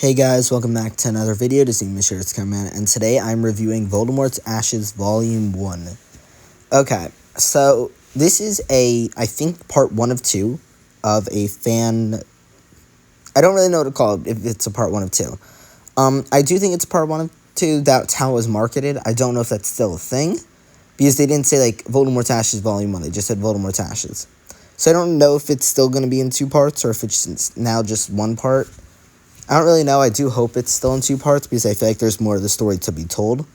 Hey guys, welcome back to another video. This is Mr. It's Command, and today I'm reviewing Voldemort's Ashes Volume 1. Okay, so this is I think, part 1 of 2 of a fan... I don't really know what to call it, if it's a part 1 of 2. I do think it's part 1 of 2, that's how it was marketed. I don't know if that's still a thing, because they didn't say, like, Voldemort's Ashes Volume 1, they just said Voldemort's Ashes. So I don't know if it's still going to be in 2 parts, or if it's now just 1 part. I don't really know. I do hope it's still in 2 parts because I feel like there's more of the story to be told.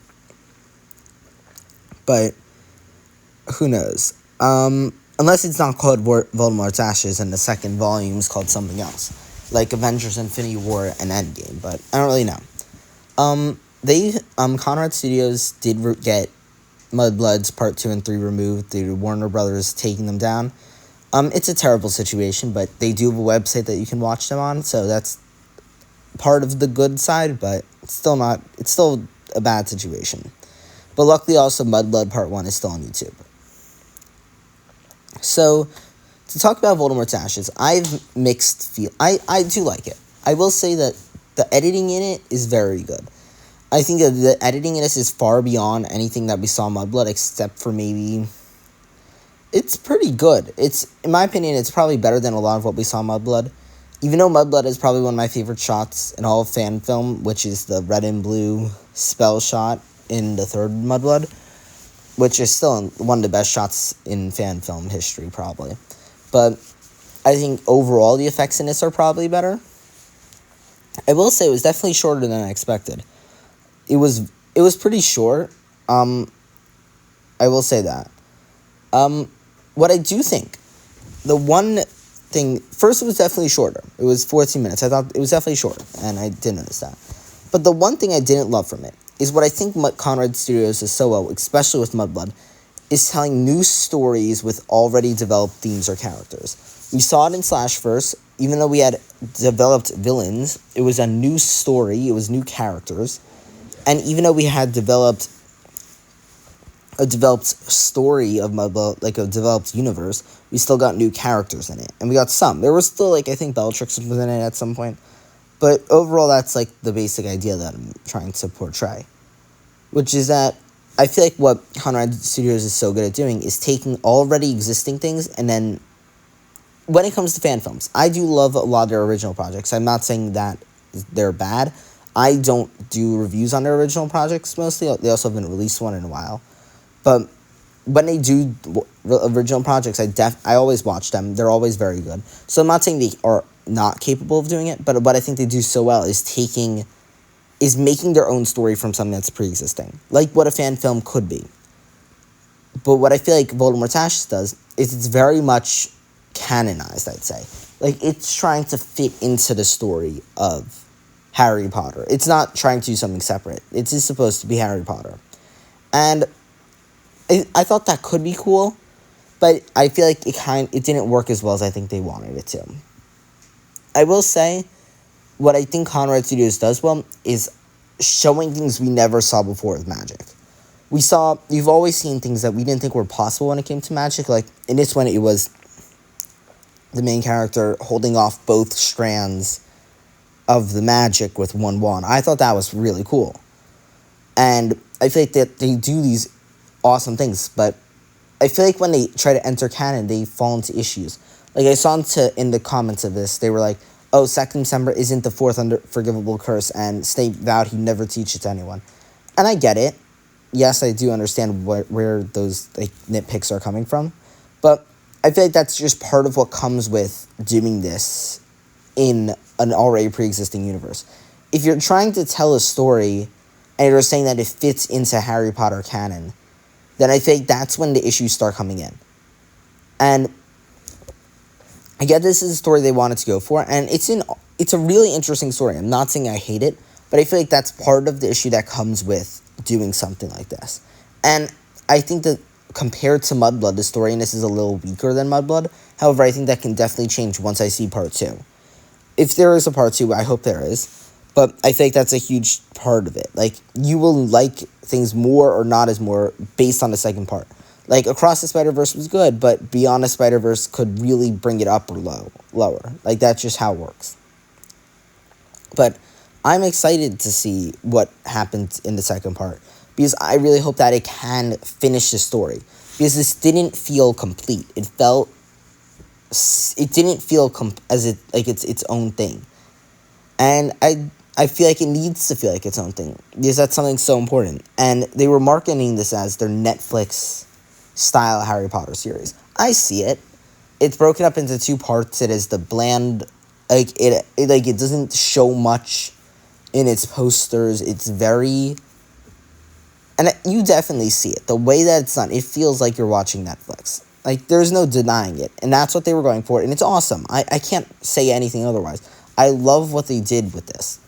But who knows? Unless it's not called Voldemort's Ashes and the second volume is called something else. Like Avengers Infinity War and Endgame. But I don't really know. Conrad Studios did get Mudbloods Part 2 and 3 removed due to Warner Brothers taking them down. It's a terrible situation, but they do have a website that you can watch them on, so that's part of the good side, but it's still a bad situation. But luckily also Mudblood Part 1 is still on YouTube. So, to talk about Voldemort's Ashes, I've mixed I do like it. I will say that the editing in it is very good. I think that the editing in this is far beyond anything that we saw in Mudblood, except for maybe... It's pretty good. In my opinion, it's probably better than a lot of what we saw in Mudblood. Even though Mudblood is probably one of my favorite shots in all of fan film, which is the red and blue spell shot in the third Mudblood, which is still one of the best shots in fan film history, probably. But I think overall the effects in this are probably better. I will say it was definitely shorter than I expected. It was pretty short. I will say that. What I do think, the one thing, first, it was definitely shorter. It was 14 minutes. I thought it was definitely shorter, and I did notice that. But the one thing I didn't love from it is what I think Conrad Studios is so well, especially with Mudblood, is telling new stories with already developed themes or characters. We saw it in Slashverse. Even though we had developed villains, it was a new story. It was new characters. And even though we had a developed story of Mudblood, like a developed universe, we still got new characters in it. And we got some. There was still, I think Bellatrix was in it at some point. But overall, that's, the basic idea that I'm trying to portray. Which is that I feel like what Conrad Studios is so good at doing is taking already existing things, and then when it comes to fan films, I do love a lot of their original projects. I'm not saying that they're bad. I don't do reviews on their original projects mostly. They also haven't released one in a while. But when they do original projects, I always watch them. They're always very good. So I'm not saying they are not capable of doing it, but what I think they do so well is making their own story from something that's pre-existing, like what a fan film could be. But what I feel like Voldemort's Ashes does is it's very much canonized, I'd say. It's trying to fit into the story of Harry Potter. It's not trying to do something separate. It's just supposed to be Harry Potter. And I thought that could be cool, but I feel like it didn't work as well as I think they wanted it to. I will say, what I think Conrad Studios does well is showing things we never saw before with magic. You've always seen things that we didn't think were possible when it came to magic. Like, in this one, it was the main character holding off both strands of the magic with one wand. I thought that was really cool. And I feel like that they do these awesome things, but I feel like when they try to enter canon, they fall into issues. I saw in the comments of this, they were like, oh, Second December isn't the fourth unforgivable curse, and Snape vowed he'd never teach it to anyone. And I get it. Yes, I do understand where those nitpicks are coming from, but I feel like that's just part of what comes with doing this in an already pre-existing universe. If you're trying to tell a story and you're saying that it fits into Harry Potter canon, then I think that's when the issues start coming in. And I get this is a story they wanted to go for, and it's a really interesting story. I'm not saying I hate it, but I feel like that's part of the issue that comes with doing something like this. And I think that compared to Mudblood, the story in this is a little weaker than Mudblood. However, I think that can definitely change once I see part 2. If there is a part 2, I hope there is. But I think that's a huge part of it. You will like things more or not as more based on the second part. Across the Spider-Verse was good, but Beyond the Spider-Verse could really bring it up or lower. That's just how it works. But I'm excited to see what happens in the second part, because I really hope that it can finish the story, because this didn't feel complete. It didn't feel as it like it's its own thing, and I feel like it needs to feel like its own thing, because that's something so important. And they were marketing this as their Netflix style Harry Potter series. I see it. It's broken up into two parts. It is the bland, it doesn't show much in its posters. It's very, and you definitely see it. The way that it's done, it feels like you're watching Netflix. Like, there's no denying it. And that's what they were going for. And it's awesome. I can't say anything otherwise. I love what they did with this.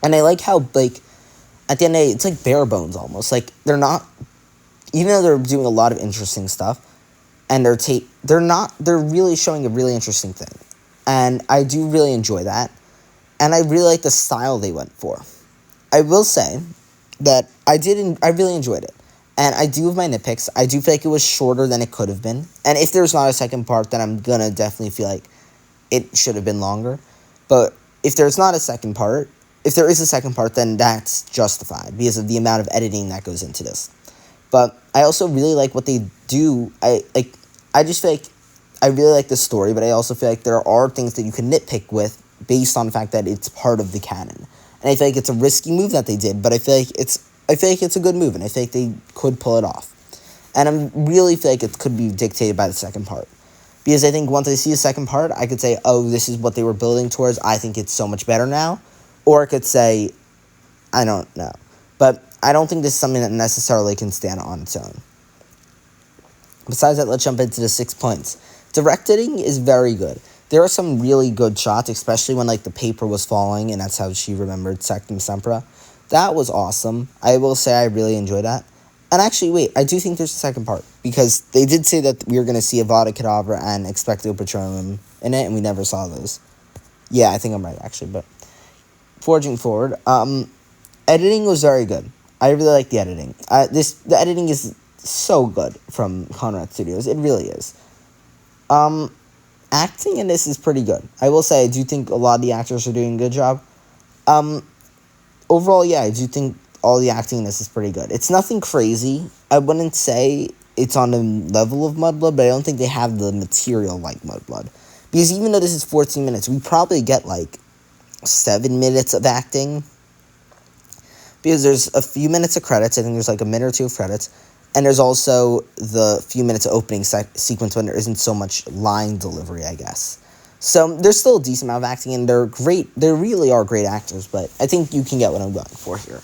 And I like how, like, at the end of the day, it's like bare bones almost. Like, they're not, even though they're doing a lot of interesting stuff, and they're really showing a really interesting thing. And I do really enjoy that. And I really like the style they went for. I will say that I really enjoyed it. And I do have my nitpicks. I do feel like it was shorter than it could have been. And if there's not a second part, then I'm going to definitely feel like it should have been longer. But if there's not a second part, if there is a second part, then that's justified because of the amount of editing that goes into this. But I also really like what they do. I just feel like I really like the story, but I also feel like there are things that you can nitpick with based on the fact that it's part of the canon. And I feel like it's a risky move that they did, but I feel like it's a good move, and I feel like they could pull it off. And I really feel like it could be dictated by the second part. Because I think once I see the second part, I could say, oh, this is what they were building towards. I think it's so much better now. Or I could say, I don't know. But I don't think this is something that necessarily can stand on its own. Besides that, let's jump into the 6 points. Directing is very good. There are some really good shots, especially when, like, the paper was falling, and that's how she remembered Sectum Sempra. That was awesome. I will say I really enjoyed that. And actually, wait, I do think there's a second part, because they did say that we were going to see Avada Kedavra and Expecto Patronum in it, and we never saw those. Yeah, I think I'm right, actually, but forging forward, editing was very good. I really like the editing. The editing is so good from Conrad Studios. It really is. Acting in this is pretty good. I will say I do think a lot of the actors are doing a good job. Overall, yeah, I do think all the acting in this is pretty good. It's nothing crazy. I wouldn't say it's on the level of Mudblood, but I don't think they have the material like Mudblood. Because even though this is 14 minutes, we probably get like 7 minutes of acting. Because there's a few minutes of credits. I think there's like a minute or two of credits. And there's also the few minutes of opening sequence when there isn't so much line delivery, I guess. So there's still a decent amount of acting, and they're great. They really are great actors, but I think you can get what I'm going for here.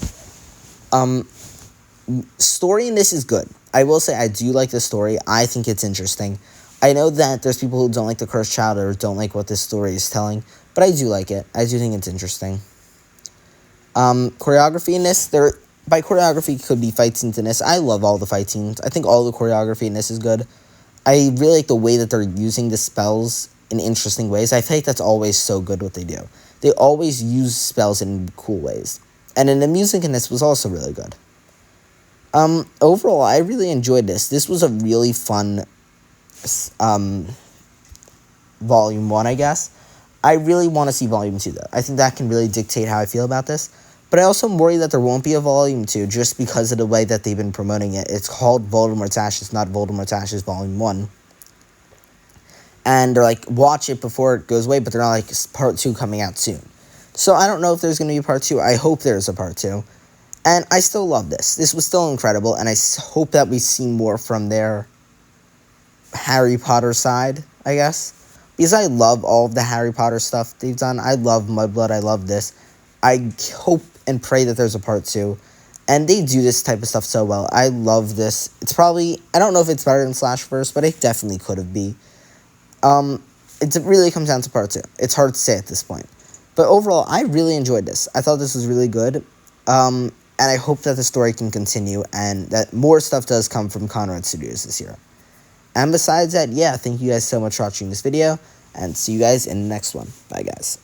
Story in this is good. I will say I do like the story. I think it's interesting. I know that there's people who don't like The Cursed Child or don't like what this story is telling, but I do like it. I do think it's interesting. Choreography in this, by choreography could be fight scenes in this. I love all the fight scenes. I think all the choreography in this is good. I really like the way that they're using the spells in interesting ways. I feel like that's always so good what they do. They always use spells in cool ways. And then the music in this was also really good. Overall, I really enjoyed this. This was a really fun Volume 1, I guess. I really want to see Volume 2, though. I think that can really dictate how I feel about this. But I also am worried that there won't be a Volume 2 just because of the way that they've been promoting it. It's called Voldemort's Ashes, not Voldemort's Ashes Volume 1. And they're like, watch it before it goes away, but they're not like, Part 2 coming out soon. So I don't know if there's going to be a Part 2. I hope there's a Part 2. And I still love this. This was still incredible, and I hope that we see more from their Harry Potter side, I guess. Because I love all of the Harry Potter stuff they've done. I love Mudblood. I love this. I hope and pray that there's a Part 2. And they do this type of stuff so well. I love this. It's probably, I don't know if it's better than Slashverse, but it definitely could have been. It really comes down to Part 2. It's hard to say at this point. But overall, I really enjoyed this. I thought this was really good. And I hope that the story can continue and that more stuff does come from Conrad Studios this year. And besides that, yeah, thank you guys so much for watching this video, and see you guys in the next one. Bye, guys.